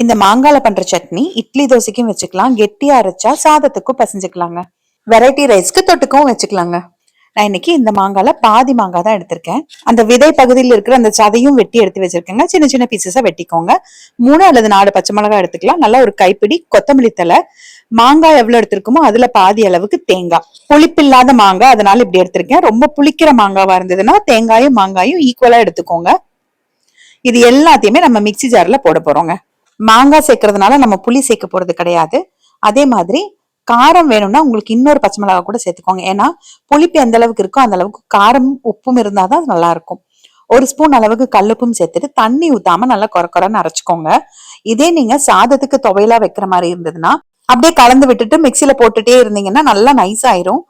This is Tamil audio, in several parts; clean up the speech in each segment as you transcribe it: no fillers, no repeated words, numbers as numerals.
இந்த மாங்கால பண்ற சட்னி இட்லி தோசைக்கும் வச்சுக்கலாம், கெட்டியா அரைச்சா சாதத்துக்கும் பசஞ்சுக்கலாங்க, வெரைட்டி ரைஸ்க்கு தொட்டுக்கவும் வச்சுக்கலாங்க. நான் இன்னைக்கு இந்த மாங்கால பாதி மாங்காய் தான் எடுத்திருக்கேன். அந்த விதை பகுதியில் இருக்கிற அந்த சதையும் வெட்டி எடுத்து வச்சிருக்கேங்க. சின்ன சின்ன பீசஸா வெட்டிக்கோங்க. 3 அல்லது 4 பச்சை மிளகாய் எடுத்துக்கலாம். நல்லா ஒரு கைப்பிடி கொத்தமல்லி தலை, மாங்காய் எவ்வளவு எடுத்திருக்குமோ அதுல பாதி அளவுக்கு தேங்காய். புளிப்பில்லாத மாங்காய் அதனால இப்படி எடுத்திருக்கேன். ரொம்ப புளிக்கிற மாங்காவா இருந்ததுன்னா தேங்காயும் மாங்காயும் ஈக்குவலா எடுத்துக்கோங்க. இது எல்லாத்தையுமே நம்ம மிக்சி ஜார்ல போட போறோங்க. மாங்காய் சேர்க்கறதுனால நம்ம புளி சேர்க்க போறது கிடையாது. அதே மாதிரி காரம் வேணும்னா உங்களுக்கு இன்னொரு பச்சை மிளகாய் கூட சேர்த்துக்கோங்க. ஏன்னா புளிப்பு எந்த அளவுக்கு இருக்கோ அந்த அளவுக்கு காரம் உப்பும் இருந்தாதான் நல்லா இருக்கும். 1 ஸ்பூன் அளவுக்கு கல்லுப்பும் சேர்த்துட்டு தண்ணி ஊத்தாம நல்லா கொரன்னு அரைச்சுக்கோங்க. இதே நீங்க சாதத்துக்கு துவையலா வைக்கிற மாதிரி இருந்ததுன்னா அப்படியே கலந்து விட்டுட்டு மிக்சியில போட்டுட்டே இருந்தீங்கன்னா நல்லா நைஸ் ஆயிரும்.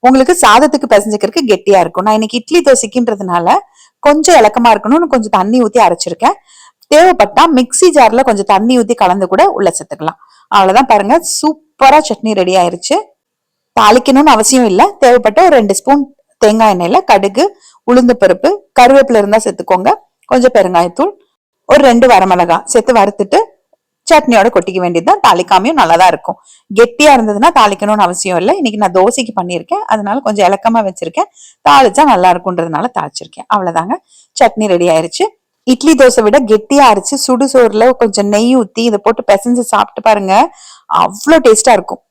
உங்களுக்கு சாதத்துக்கு பிசைஞ்சுக்கிறதுக்கு கெட்டியா இருக்கும். நான் இன்னைக்கு இட்லி தோசைக்குன்றதுனால கொஞ்சம் இலக்கமா இருக்கணும்னு கொஞ்சம் தண்ணி ஊத்தி அரைச்சிருக்கேன். தேவைப்பட்டா மிக்சி ஜார்ல கொஞ்சம் தண்ணி ஊத்தி கலந்து கூட உள்ள சேர்த்துக்கலாம். அவ்வளவுதான், பாருங்க சூப்பரா சட்னி ரெடி ஆயிருச்சு. தாளிக்கணும்னு அவசியம் இல்ல. தேவைப்பட்ட ஒரு 2 ஸ்பூன் தேங்காய் எண்ணெயில கடுகு, உளுந்து பருப்பு, கருவேப்பிலை இருந்தா சேர்த்துக்கோங்க, கொஞ்சம் பெருங்காயத்தூள், ஒரு 2 வரமிளகாய் சேர்த்து வறுத்துட்டு சட்னியோட கொட்டிக்க வேண்டியதுதான். தாளிக்காமையும் நல்லாதான் இருக்கும். கெட்டியா இருந்ததுன்னா தாளிக்கணும்னு அவசியம் இல்லை. இன்னைக்கு நான் தோசைக்கு பண்ணிருக்கேன், அதனால கொஞ்சம் இலக்கமா வச்சிருக்கேன். தாளிச்சா நல்லா இருக்கும்ன்றதுனால தாளிச்சிருக்கேன். அவ்வளவுதாங்க, சட்னி ரெடி ஆயிருச்சு. இட்லி தோசை விட கெட்டியா அரைச்சு சுடு சோறுல கொஞ்சம் நெய் ஊத்தி இதை போட்டு பிசைஞ்சு சாப்பிட்டு பாருங்க, அவ்வளவு டேஸ்டா இருக்கும்.